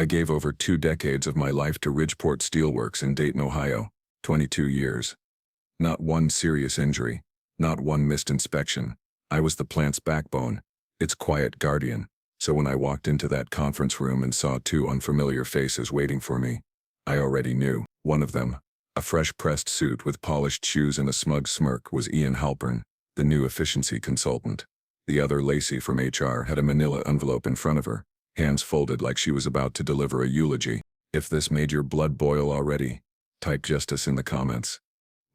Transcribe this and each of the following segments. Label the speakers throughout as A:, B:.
A: I gave over 2 decades of my life to Ridgeport Steelworks in Dayton, Ohio, 22 years. Not one serious injury, not one missed inspection. I was the plant's backbone, its quiet guardian. So when I walked into that conference room and saw 2 unfamiliar faces waiting for me, I already knew. One of them, a fresh-pressed suit with polished shoes and a smug smirk, was Ian Halpern, the new efficiency consultant. The other, Lacey from HR, had a manila envelope in front of her, hands folded like she was about to deliver a eulogy. If this made your blood boil already, type justice in the comments.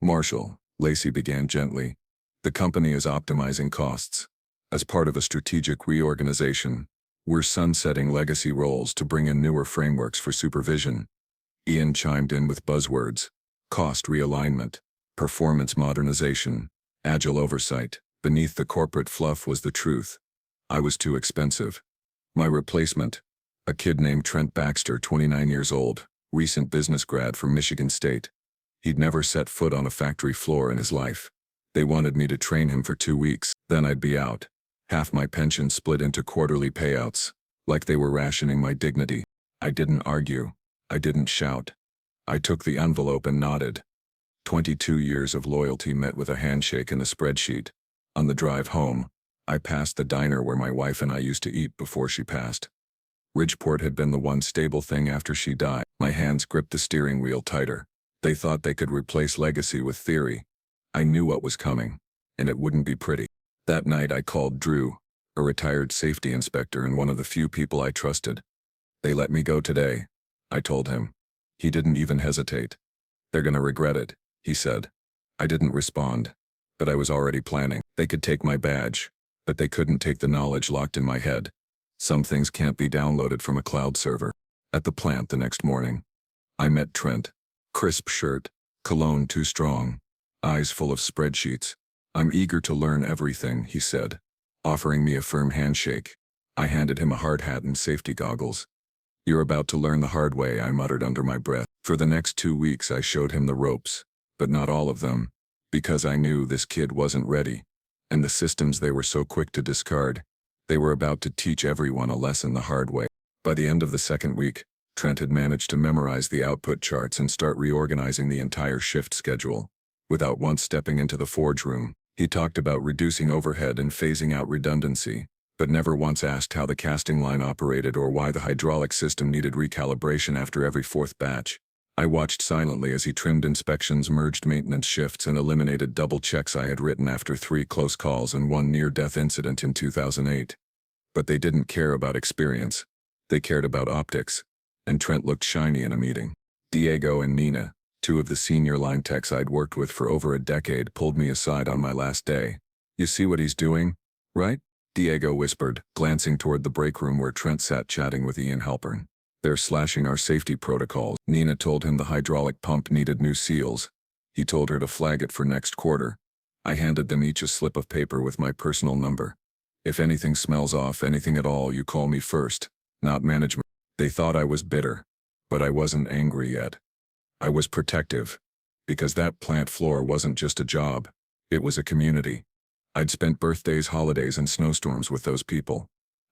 A: Marshall, Lacey began gently, the company is optimizing costs. As part of a strategic reorganization, we're sunsetting legacy roles to bring in newer frameworks for supervision. Ian chimed in with buzzwords: cost realignment, performance modernization, agile oversight. Beneath the corporate fluff was the truth. I was too expensive. My replacement, a kid named Trent Baxter, 29 years old, recent business grad from Michigan State. He'd never set foot on a factory floor in his life. They wanted me to train him for 2 weeks, then I'd be out. Half my pension split into quarterly payouts, like they were rationing my dignity. I didn't argue. I didn't shout. I took the envelope and nodded. 22 years of loyalty met with a handshake and a spreadsheet. On the drive home, I passed the diner where my wife and I used to eat before she passed. Ridgeport had been the one stable thing after she died. My hands gripped the steering wheel tighter. They thought they could replace legacy with theory. I knew what was coming, and it wouldn't be pretty. That night I called Drew, a retired safety inspector and one of the few people I trusted. They let me go today, I told him. He didn't even hesitate. They're gonna regret it, he said. I didn't respond, but I was already planning. They could take my badge, but they couldn't take the knowledge locked in my head. Some things can't be downloaded from a cloud server. At the plant the next morning, I met Trent. Crisp shirt, cologne too strong, eyes full of spreadsheets. I'm eager to learn everything, he said, offering me a firm handshake. I handed him a hard hat and safety goggles. You're about to learn the hard way, I muttered under my breath. For the next 2 weeks I showed him the ropes, but not all of them, because I knew this kid wasn't ready. And the systems they were so quick to discard, they were about to teach everyone a lesson the hard way. By the end of the second week, Trent had managed to memorize the output charts and start reorganizing the entire shift schedule. Without once stepping into the forge room, he talked about reducing overhead and phasing out redundancy, but never once asked how the casting line operated or why the hydraulic system needed recalibration after every 4th batch. I watched silently as he trimmed inspections, merged maintenance shifts, and eliminated double checks I had written after 3 close calls and 1 near-death incident in 2008. But they didn't care about experience. They cared about optics. And Trent looked shiny in a meeting. Diego and Nina, 2 of the senior line techs I'd worked with for over a decade, pulled me aside on my last day. You see what he's doing, right? Diego whispered, glancing toward the break room where Trent sat chatting with Ian Halpern. They're slashing our safety protocols. Nina told him the hydraulic pump needed new seals. He told her to flag it for next quarter. I handed them each a slip of paper with my personal number. If anything smells off, anything at all, you call me first, not management. They thought I was bitter, but I wasn't angry yet. I was protective, because that plant floor wasn't just a job, it was a community. I'd spent birthdays, holidays, and snowstorms with those people.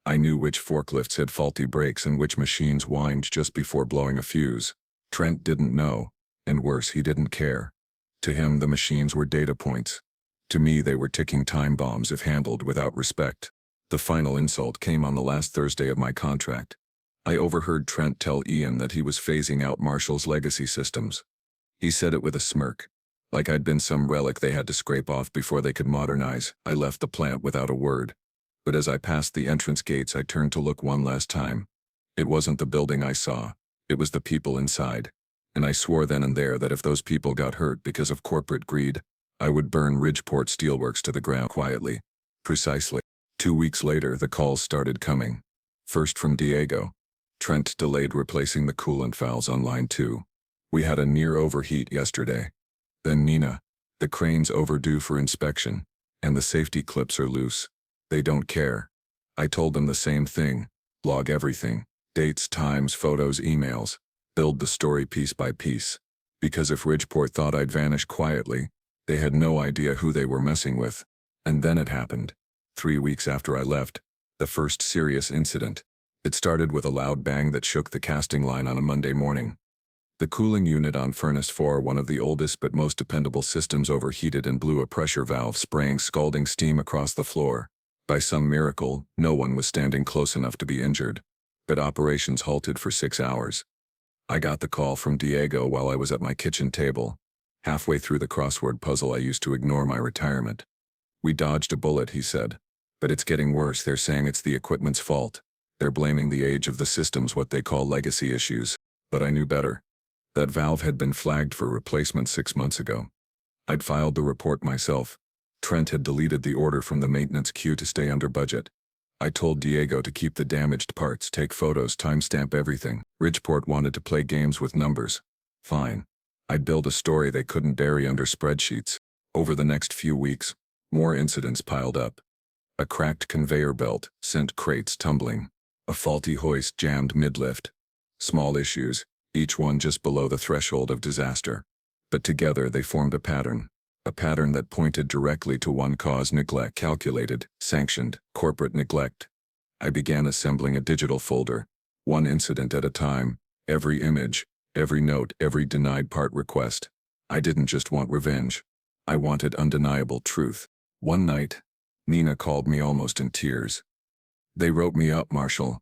A: I knew which forklifts had faulty brakes and which machines whined just before blowing a fuse. Trent didn't know, and worse, he didn't care. To him, the machines were data points. To me, they were ticking time bombs if handled without respect. The final insult came on the last Thursday of my contract. I overheard Trent tell Ian that he was phasing out Marshall's legacy systems. He said it with a smirk, like I'd been some relic they had to scrape off before they could modernize. I left the plant without a word. But as I passed the entrance gates, I turned to look one last time. It wasn't the building I saw, it was the people inside. And I swore then and there that if those people got hurt because of corporate greed, I would burn Ridgeport Steelworks to the ground quietly. Precisely. 2 weeks later, the calls started coming. First from Diego. Trent delayed replacing the coolant valves on line 2. We had a near overheat yesterday. Then Nina. The crane's overdue for inspection, and the safety clips are loose. They don't care. I told them the same thing. Log everything. Dates, times, photos, emails. Build the story piece by piece. Because if Ridgeport thought I'd vanish quietly, they had no idea who they were messing with. And then it happened. 3 weeks after I left. The first serious incident. It started with a loud bang that shook the casting line on a Monday morning. The cooling unit on Furnace 4, one of the oldest but most dependable systems, overheated and blew a pressure valve, spraying scalding steam across the floor. By some miracle, no one was standing close enough to be injured, but operations halted for 6 hours. I got the call from Diego while I was at my kitchen table, halfway through the crossword puzzle I used to ignore my retirement. "We dodged a bullet," he said. "But it's getting worse. They're saying it's the equipment's fault. They're blaming the age of the systems, what they call legacy issues." But I knew better. That valve had been flagged for replacement 6 months ago. I'd filed the report myself. Trent had deleted the order from the maintenance queue to stay under budget. I told Diego to keep the damaged parts, take photos, timestamp everything. Ridgeport wanted to play games with numbers. Fine. I'd build a story they couldn't bury under spreadsheets. Over the next few weeks, more incidents piled up. A cracked conveyor belt sent crates tumbling. A faulty hoist jammed mid-lift. Small issues, each one just below the threshold of disaster. But together they formed a pattern that pointed directly to one cause: neglect. Calculated, sanctioned, corporate neglect. I began assembling a digital folder, one incident at a time, every image, every note, every denied part request. I didn't just want revenge. I wanted undeniable truth. One night, Nina called me almost in tears. "They wrote me up, Marshall.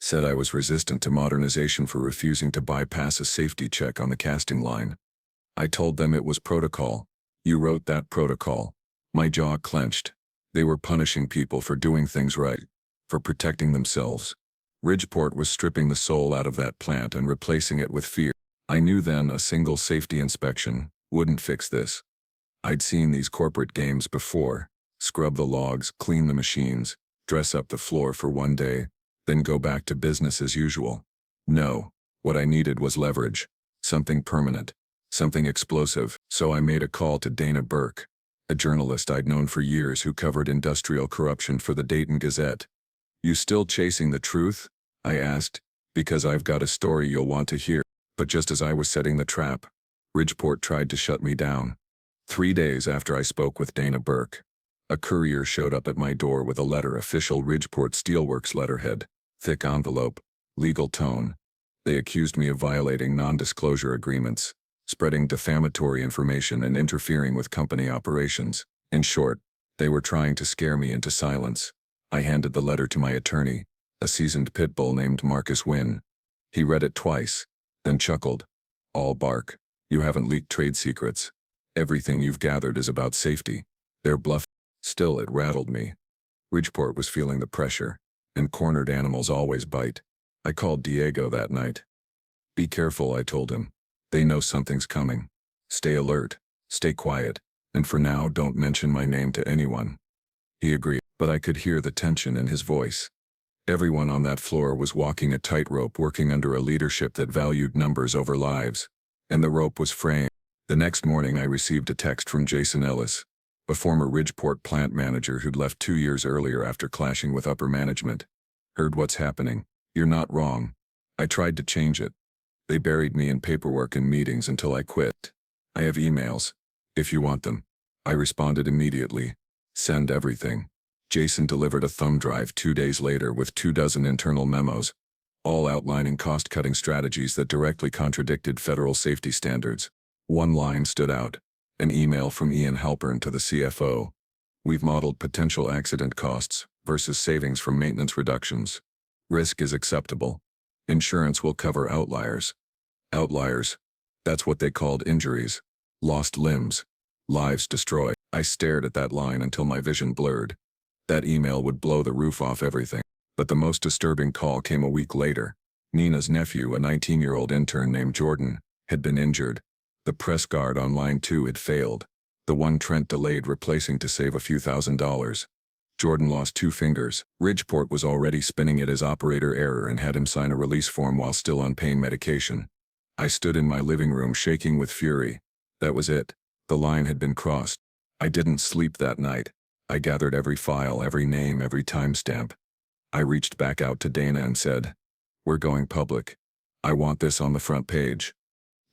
A: Said I was resistant to modernization for refusing to bypass a safety check on the casting line." I told them it was protocol. "You wrote that protocol." My jaw clenched. They were punishing people for doing things right, for protecting themselves. Ridgeport was stripping the soul out of that plant and replacing it with fear. I knew then a single safety inspection wouldn't fix this. I'd seen these corporate games before: scrub the logs, clean the machines, dress up the floor for one day, then go back to business as usual. No, what I needed was leverage, something permanent, something explosive. So I made a call to Dana Burke, a journalist I'd known for years who covered industrial corruption for the Dayton Gazette. "You still chasing the truth?" I asked. "Because I've got a story you'll want to hear." But just as I was setting the trap, Ridgeport tried to shut me down. 3 days after I spoke with Dana Burke, a courier showed up at my door with a letter, official Ridgeport Steelworks letterhead, thick envelope, legal tone. They accused me of violating non-disclosure agreements, spreading defamatory information, and interfering with company operations. In short, they were trying to scare me into silence. I handed the letter to my attorney, a seasoned pit bull named Marcus Wynn. He read it twice, then chuckled. "All bark. You haven't leaked trade secrets. Everything you've gathered is about safety. They're bluffing." Still, it rattled me. Ridgeport was feeling the pressure, and cornered animals always bite. I called Diego that night. "Be careful," I told him. "They know something's coming. Stay alert, stay quiet, and for now don't mention my name to anyone." He agreed, but I could hear the tension in his voice. Everyone on that floor was walking a tightrope, working under a leadership that valued numbers over lives. And the rope was fraying. The next morning I received a text from Jason Ellis, a former Ridgeport plant manager who'd left 2 years earlier after clashing with upper management. "Heard what's happening. You're not wrong. I tried to change it. They buried me in paperwork and meetings until I quit. I have emails, if you want them." I responded immediately. "Send everything." Jason delivered a thumb drive 2 days later with 24 internal memos, all outlining cost-cutting strategies that directly contradicted federal safety standards. One line stood out, an email from Ian Halpern to the CFO. "We've modeled potential accident costs versus savings from maintenance reductions. Risk is acceptable. Insurance will cover outliers." Outliers. That's what they called injuries. Lost limbs. Lives destroyed. I stared at that line until my vision blurred. That email would blow the roof off everything. But the most disturbing call came a week later. Nina's nephew, a 19-year-old intern named Jordan, had been injured. The press guard on line 2 had failed, the one Trent delayed replacing to save a few $1,000s. Jordan lost 2 fingers. Ridgeport was already spinning it as operator error and had him sign a release form while still on pain medication. I stood in my living room shaking with fury. That was it. The line had been crossed. I didn't sleep that night. I gathered every file, every name, every timestamp. I reached back out to Dana and said, "We're going public. I want this on the front page."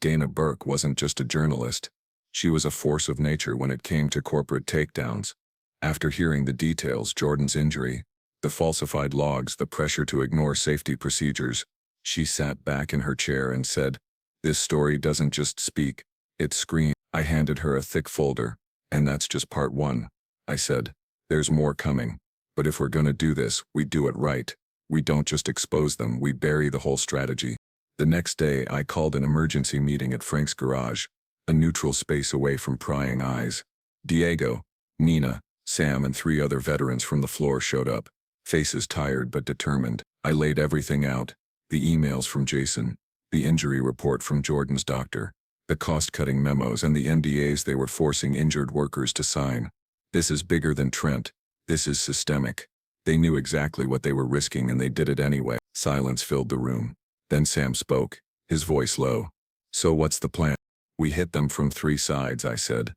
A: Dana Burke wasn't just a journalist. She was a force of nature when it came to corporate takedowns. After hearing the details, Jordan's injury, The falsified logs, the pressure to ignore safety procedures. She sat back in her chair and said, "This story doesn't just speak, it screams." I handed her a thick folder. "And that's just part one," I said. "There's more coming. But if we're gonna do this, we do it right. We don't just expose them, we bury the whole strategy." The next day, I called an emergency meeting at Frank's garage, a neutral space away from prying eyes. Diego, Nina, Sam, and 3 other veterans from the floor showed up, faces tired but determined. I laid everything out: the emails from Jason, the injury report from Jordan's doctor, the cost-cutting memos, and the NDAs they were forcing injured workers to sign. This is bigger than Trent. This is systemic. They knew exactly what they were risking and they did it anyway. Silence filled the room. Then Sam spoke, his voice low. "So what's the plan?" "We hit them from 3 sides," I said.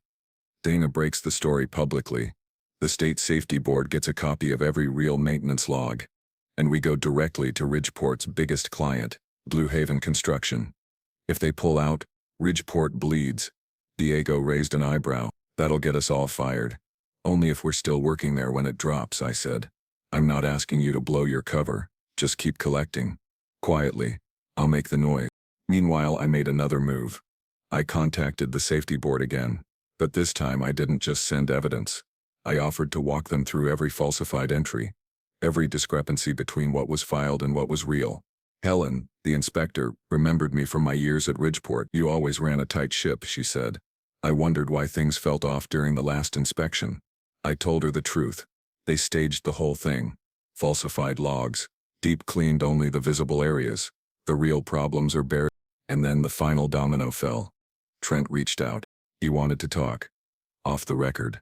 A: Dana breaks the story publicly. The State Safety Board gets a copy of every real maintenance log. And we go directly to Ridgeport's biggest client, Blue Haven Construction. If they pull out, Ridgeport bleeds. Diego raised an eyebrow. "That'll get us all fired." "Only if we're still working there when it drops," I said. "I'm not asking you to blow your cover. Just keep collecting. Quietly. I'll make the noise." Meanwhile, I made another move. I contacted the safety board again. But this time I didn't just send evidence. I offered to walk them through every falsified entry, every discrepancy between what was filed and what was real. Helen, the inspector, remembered me from my years at Ridgeport. "You always ran a tight ship," she said. I wondered why things felt off during the last inspection. I told her the truth. They staged the whole thing. Falsified logs. Deep cleaned only the visible areas. The real problems are buried. And then the final domino fell. Trent reached out. He wanted to talk. Off the record.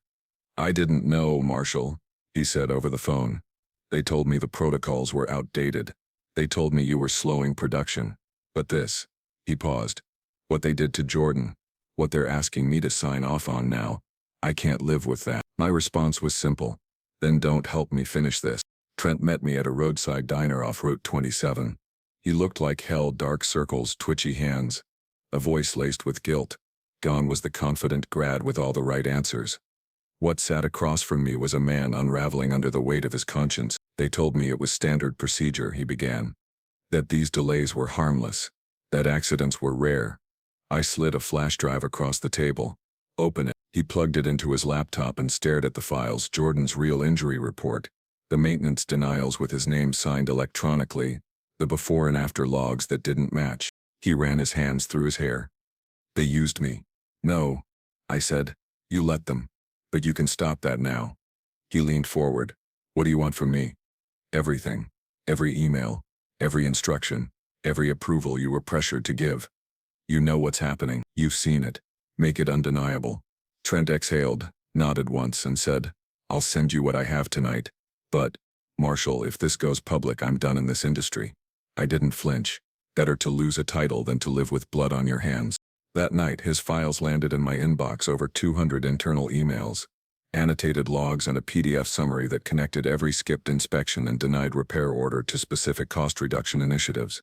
A: "I didn't know, Marshall," he said over the phone. "They told me the protocols were outdated. They told me you were slowing production. But this," he paused, "what they did to Jordan, what they're asking me to sign off on now, I can't live with that." My response was simple. "Then don't help me finish this." Trent met me at a roadside diner off Route 27. He looked like hell, dark circles, twitchy hands, a voice laced with guilt. Gone was the confident grad with all the right answers. What sat across from me was a man unraveling under the weight of his conscience. "They told me it was standard procedure," he began. "That these delays were harmless. That accidents were rare." I slid a flash drive across the table. "Open it." He plugged it into his laptop and stared at the files. Jordan's real injury report, the maintenance denials with his name signed electronically, the before and after logs that didn't match. He ran his hands through his hair. "They used me." "No," I said. "You let them. But you can stop that now." He leaned forward. "What do you want from me?" "Everything. Every email. Every instruction. Every approval you were pressured to give. You know what's happening. You've seen it. Make it undeniable." Trent exhaled, nodded once, and said, "I'll send you what I have tonight. But, Marshall, if this goes public, I'm done in this industry." I didn't flinch. Better to lose a title than to live with blood on your hands. That night, his files landed in my inbox, over 200 internal emails, annotated logs, and a PDF summary that connected every skipped inspection and denied repair order to specific cost reduction initiatives.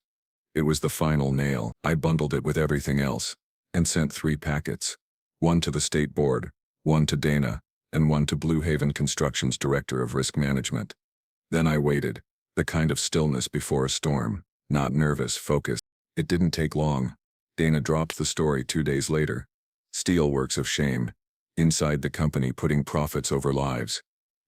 A: It was the final nail. I bundled it with everything else and sent 3 packets. One to the state board, one to Dana, and one to Blue Haven Construction's director of risk management. Then I waited, the kind of stillness before a storm, not nervous, focused. It didn't take long. Dana dropped the story 2 days later. "Steelworks of shame. Inside the company putting profits over lives."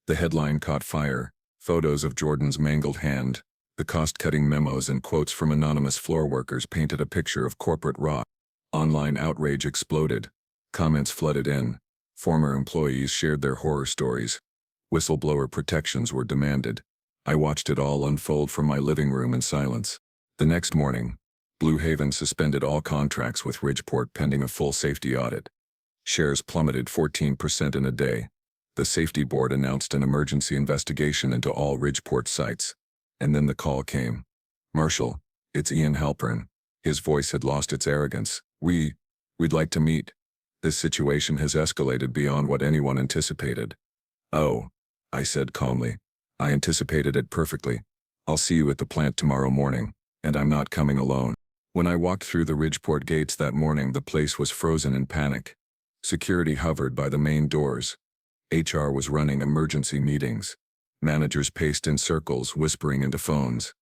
A: The headline caught fire. Photos of Jordan's mangled hand, the cost-cutting memos and quotes from anonymous floor workers painted a picture of corporate rot. Online outrage exploded. Comments flooded in. Former employees shared their horror stories. Whistleblower protections were demanded. I watched it all unfold from my living room in silence. The next morning, Blue Haven suspended all contracts with Ridgeport pending a full safety audit. Shares plummeted 14% in a day. The safety board announced an emergency investigation into all Ridgeport sites. And then the call came. "Marshall, it's Ian Halpern." His voice had lost its arrogance. We'd like to meet. This situation has escalated beyond what anyone anticipated." "Oh," I said calmly. "I anticipated it perfectly. I'll see you at the plant tomorrow morning, and I'm not coming alone." When I walked through the Ridgeport gates that morning, the place was frozen in panic. Security hovered by the main doors. HR was running emergency meetings. Managers paced in circles, whispering into phones.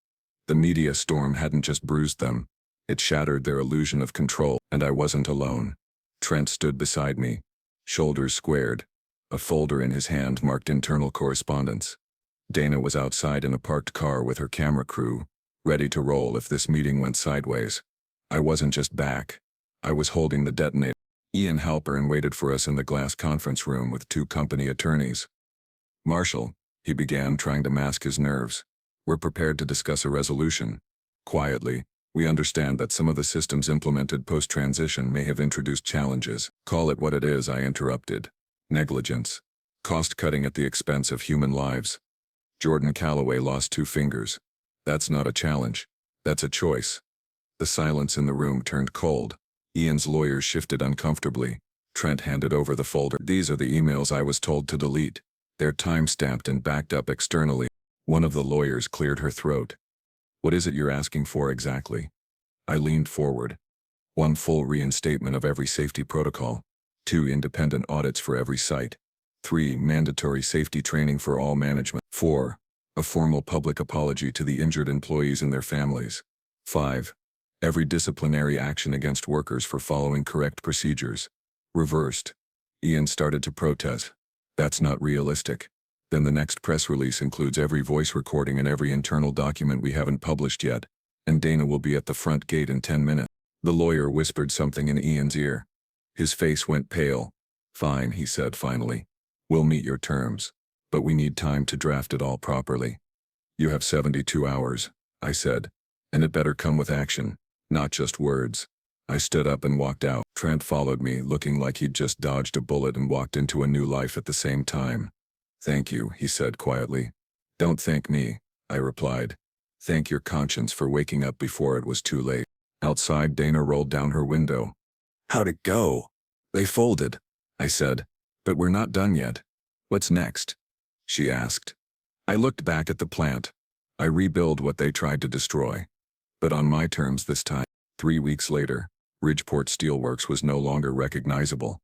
A: The media storm hadn't just bruised them. It shattered their illusion of control, and I wasn't alone. Trent stood beside me, shoulders squared, a folder in his hand marked internal correspondence. Dana was outside in a parked car with her camera crew, ready to roll if this meeting went sideways. I wasn't just back. I was holding the detonator. Ian Halpern waited for us in the glass conference room with 2 company attorneys. "Marshall," he began, trying to mask his nerves. "We're prepared to discuss a resolution. Quietly, we understand that some of the systems implemented post-transition may have introduced challenges. Call it what it is," I interrupted. "Negligence. Cost-cutting at the expense of human lives. Jordan Calloway lost 2 fingers. That's not a challenge. That's a choice." The silence in the room turned cold. Ian's lawyers shifted uncomfortably. Trent handed over the folder. "These are the emails I was told to delete. They're time-stamped and backed up externally." One of the lawyers cleared her throat. "What is it you're asking for exactly?" I leaned forward. 1 full reinstatement of every safety protocol. 2 independent audits for every site. 3 mandatory safety training for all management. 4 a formal public apology to the injured employees and their families. 5 every disciplinary action against workers for following correct procedures. Reversed. Ian started to protest. "That's not realistic. Then the next press release includes every voice recording and every internal document we haven't published yet, and Dana will be at the front gate in 10 minutes. The lawyer whispered something in Ian's ear. His face went pale. "Fine," he said finally. "We'll meet your terms, but we need time to draft it all properly." "You have 72 hours, I said, "and it better come with action, not just words." I stood up and walked out. Trent followed me, looking like he'd just dodged a bullet and walked into a new life at the same time. "Thank you," he said quietly. "Don't thank me," I replied. "Thank your conscience for waking up before it was too late." Outside, Dana rolled down her window. "How'd it go?" "They folded," I said. "But we're not done yet." "What's next?" she asked. I looked back at the plant. I rebuild what they tried to destroy. But on my terms this time. 3 weeks later, Ridgeport Steelworks was no longer recognizable.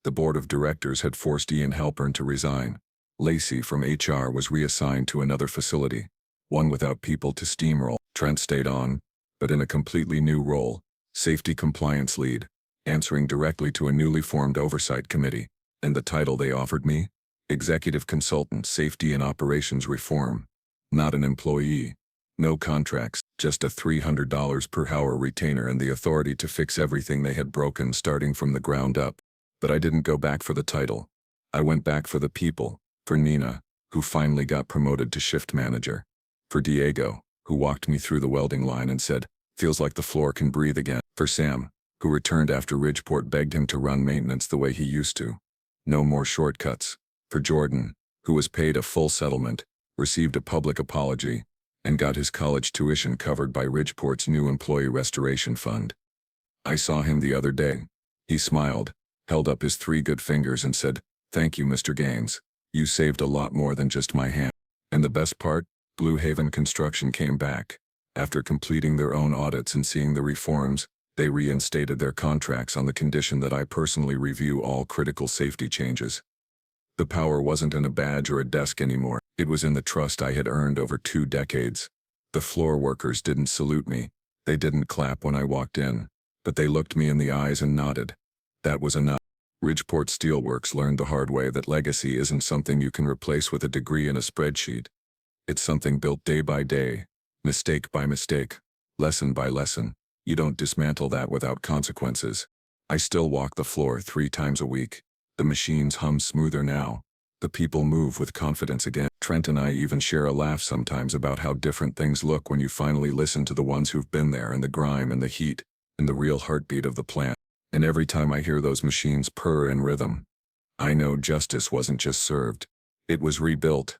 A: The board of directors had forced Ian Halpern to resign. Lacey from HR was reassigned to another facility, one without people to steamroll. Trent stayed on, but in a completely new role, safety compliance lead, answering directly to a newly formed oversight committee. And the title they offered me? Executive Consultant, Safety and Operations Reform. Not an employee. No contracts, just a $300 per hour retainer and the authority to fix everything they had broken starting from the ground up. But I didn't go back for the title. I went back for the people. For Nina, who finally got promoted to shift manager. For Diego, who walked me through the welding line and said, "Feels like the floor can breathe again." For Sam, who returned after Ridgeport begged him to run maintenance the way he used to. No more shortcuts. For Jordan, who was paid a full settlement, received a public apology, and got his college tuition covered by Ridgeport's new employee restoration fund. I saw him the other day. He smiled, held up his 3 good fingers and said, "Thank you, Mr. Gaines. You saved a lot more than just my hand." And the best part? Blue Haven Construction came back. After completing their own audits and seeing the reforms, they reinstated their contracts on the condition that I personally review all critical safety changes. The power wasn't in a badge or a desk anymore. It was in the trust I had earned over 2 decades. The floor workers didn't salute me. They didn't clap when I walked in, but they looked me in the eyes and nodded. That was enough. Ridgeport Steelworks learned the hard way that legacy isn't something you can replace with a degree in a spreadsheet. It's something built day by day, mistake by mistake, lesson by lesson. You don't dismantle that without consequences. I still walk the floor 3 times a week. The machines hum smoother now. The people move with confidence again. Trent and I even share a laugh sometimes about how different things look when you finally listen to the ones who've been there in the grime and the heat, and the real heartbeat of the plant. And every time I hear those machines purr in rhythm, I know justice wasn't just served. It was rebuilt.